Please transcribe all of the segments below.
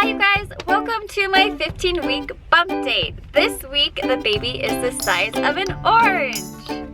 Hi you guys, welcome to my 15-week bump date. This week the baby is the size of an orange.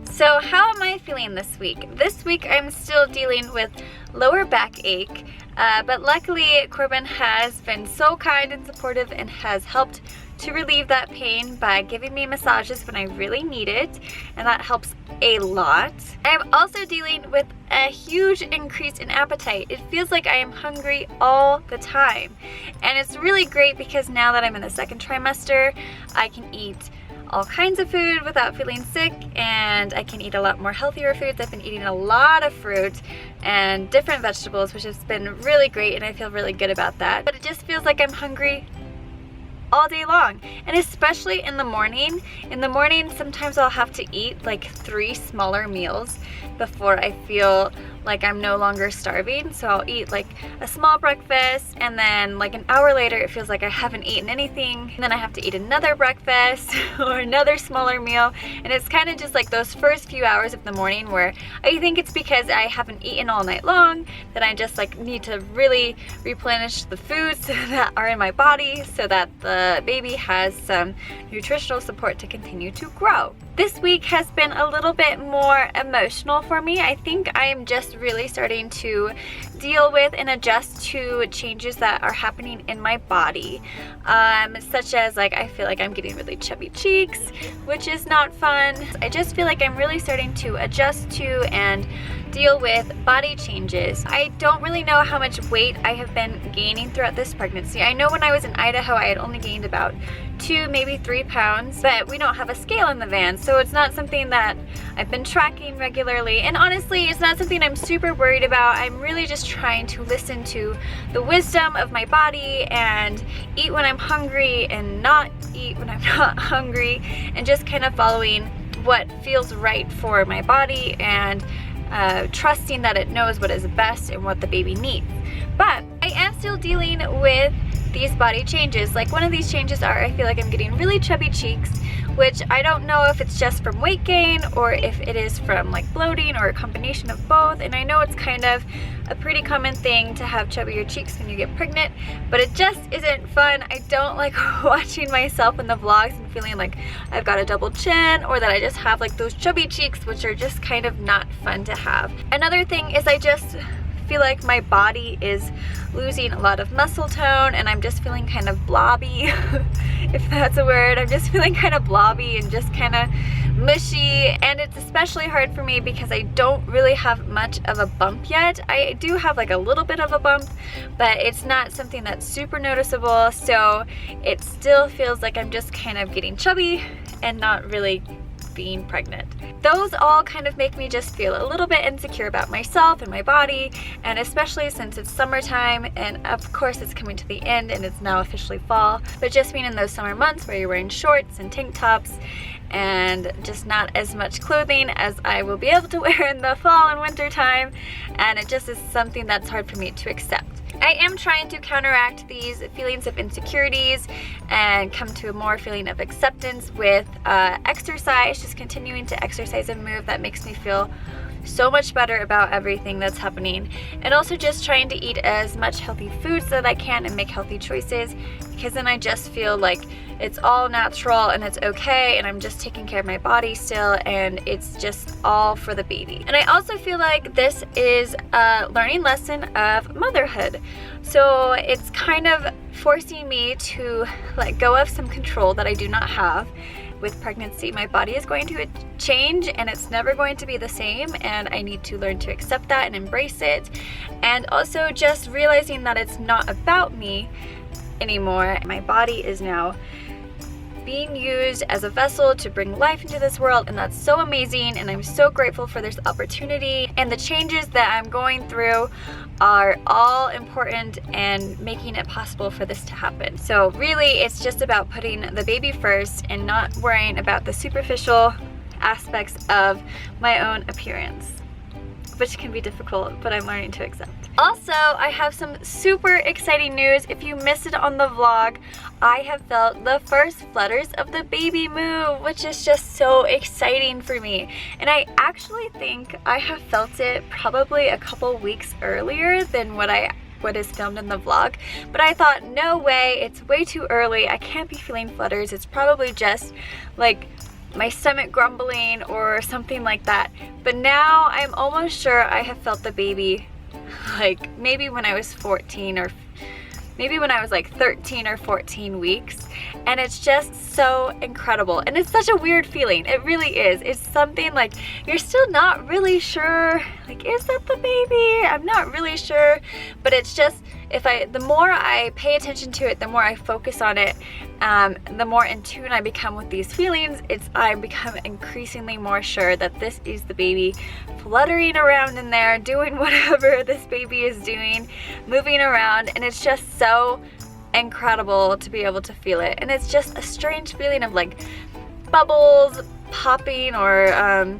So how am I feeling this week? This week I'm still dealing with lower back ache, but luckily Corbin has been so kind and supportive and has helped to relieve that pain by giving me massages when I really need it, and that helps a lot. I'm also dealing with a huge increase in appetite. It feels like I am hungry all the time, and it's really great because now that I'm in the second trimester, I can eat all kinds of food without feeling sick, and I can eat a lot more healthier foods. I've been eating a lot of fruit and different vegetables, which has been really great, and I feel really good about that. But it just feels like I'm hungry all day long, and especially in the morning. In the morning, sometimes I'll have to eat like 3 smaller meals before I feel like I'm no longer starving. So I'll eat like a small breakfast, and then like an hour later it feels like I haven't eaten anything, and then I have to eat another breakfast or another smaller meal. And it's kind of just like those first few hours of the morning where I think it's because I haven't eaten all night long that I just like need to really replenish the foods that are in my body so that the baby has some nutritional support to continue to grow. This week has been a little bit more emotional for me. I think I am just really starting to deal with and adjust to changes that are happening in my body, such as like I feel like I'm getting really chubby cheeks, which is not fun. I just feel like I'm really starting to adjust to and deal with body changes. I don't really know how much weight I have been gaining throughout this pregnancy. I know when I was in Idaho I had only gained about 2, maybe 3 pounds, but we don't have a scale in the van, so it's not something that I've been tracking regularly, and honestly it's not something I'm super worried about. I'm really just trying to listen to the wisdom of my body and eat when I'm hungry and not eat when I'm not hungry, and just kind of following what feels right for my body and trusting that it knows what is best and what the baby needs. But I am still dealing with these body changes. Like one of these changes are I feel like I'm getting really chubby cheeks, which I don't know if it's just from weight gain or if it is from like bloating or a combination of both. And I know it's kind of a pretty common thing to have chubbier cheeks when you get pregnant, but it just isn't fun. I don't like watching myself in the vlogs and feeling like I've got a double chin or that I just have like those chubby cheeks, which are just kind of not fun to have. Another thing is I just feel like my body is losing a lot of muscle tone, and I'm just feeling kind of blobby, if that's a word. I'm just feeling kind of blobby and just kind of mushy, and it's especially hard for me because I don't really have much of a bump yet. I do have like a little bit of a bump, but it's not something that's super noticeable, so it still feels like I'm just kind of getting chubby and not really being pregnant. Those all kind of make me just feel a little bit insecure about myself and my body, and especially since it's summertime, and of course it's coming to the end and it's now officially fall, but just being in those summer months where you're wearing shorts and tank tops and just not as much clothing as I will be able to wear in the fall and winter time, and it just is something that's hard for me to accept. I am trying to counteract these feelings of insecurities and come to a more feeling of acceptance with exercise, just continuing to exercise and move. That makes me feel so much better about everything that's happening, and also just trying to eat as much healthy foods that I can and make healthy choices, because then I just feel like it's all natural and it's okay, and I'm just taking care of my body still, and it's just all for the baby. And I also feel like this is a learning lesson of motherhood, so it's kind of forcing me to let go of some control that I do not have with pregnancy. My body is going to change and it's never going to be the same, and I need to learn to accept that and embrace it, and also just realizing that it's not about me anymore. My body is now being used as a vessel to bring life into this world, and that's so amazing, and I'm so grateful for this opportunity, and the changes that I'm going through are all important and making it possible for this to happen. So really it's just about putting the baby first and not worrying about the superficial aspects of my own appearance, which can be difficult, but I'm learning to accept. Also, I have some super exciting news. If you missed it on the vlog, I have felt the first flutters of the baby move, which is just so exciting for me. And I actually think I have felt it probably a couple weeks earlier than what I what is filmed in the vlog. But I thought, no way, it's way too early. I can't be feeling flutters. It's probably just like my stomach grumbling or something like that. But now I'm almost sure I have felt the baby like maybe when I was 14 or maybe when I was like 13 or 14 weeks, and it's just so incredible. And it's such a weird feeling. It really is. It's something like you're still not really sure, like, is that the baby? I'm not really sure, but it's just, the more I pay attention to it, the more I focus on it, the more in tune I become with these feelings, I become increasingly more sure that this is the baby fluttering around in there, doing whatever this baby is doing, moving around, and it's just so incredible to be able to feel it. And it's just a strange feeling of like bubbles popping, or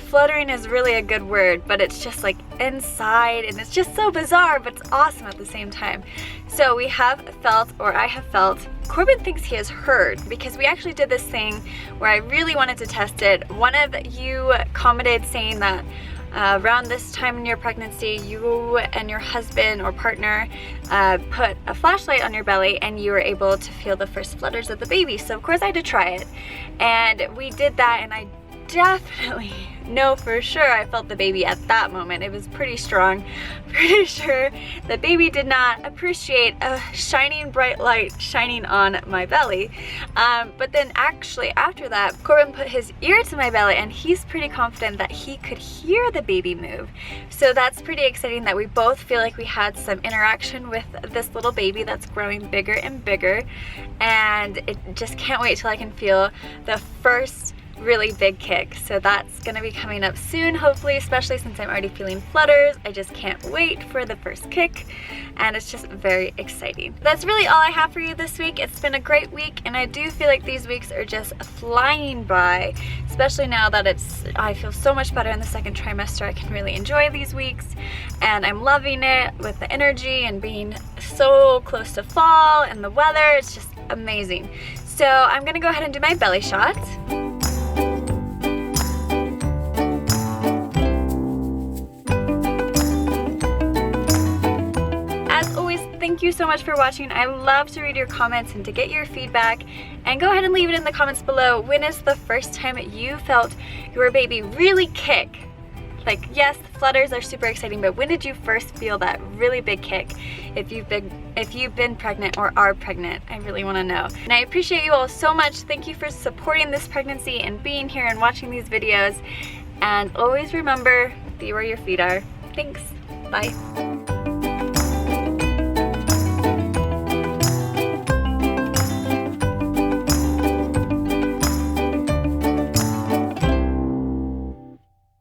fluttering is really a good word, but it's just like inside, and it's just so bizarre, but it's awesome at the same time. So we have felt, or I have felt, Corbin thinks he has heard, because we actually did this thing where I really wanted to test it. One of you commented saying that around this time in your pregnancy, you and your husband or partner put a flashlight on your belly and you were able to feel the first flutters of the baby. So of course I had to try it, and we did that, and I definitely know for sure I felt the baby at that moment. It was pretty strong. Pretty sure the baby did not appreciate a shining bright light shining on my belly. But then actually after that, Corbin put his ear to my belly, and he's pretty confident that he could hear the baby move. So that's pretty exciting that we both feel like we had some interaction with this little baby that's growing bigger and bigger, and it just can't wait till I can feel the first really big kick. So that's gonna be coming up soon, hopefully, especially since I'm already feeling flutters. I just can't wait for the first kick, and it's just very exciting. That's really all I have for you this week. It's been a great week, and I do feel like these weeks are just flying by, especially now that I feel so much better in the second trimester. I can really enjoy these weeks, and I'm loving it with the energy and being so close to fall and the weather. It's just amazing. So I'm gonna go ahead and do my belly shot. Thank you so much for watching. I love to read your comments and to get your feedback, and go ahead and leave it in the comments below. When is the first time you felt your baby really kick? Like, yes, flutters are super exciting, but when did you first feel that really big kick? If you've been pregnant or are pregnant, I really want to know. And I appreciate you all so much. Thank you for supporting this pregnancy and being here and watching these videos. And always remember, be where your feet are. Thanks. Bye.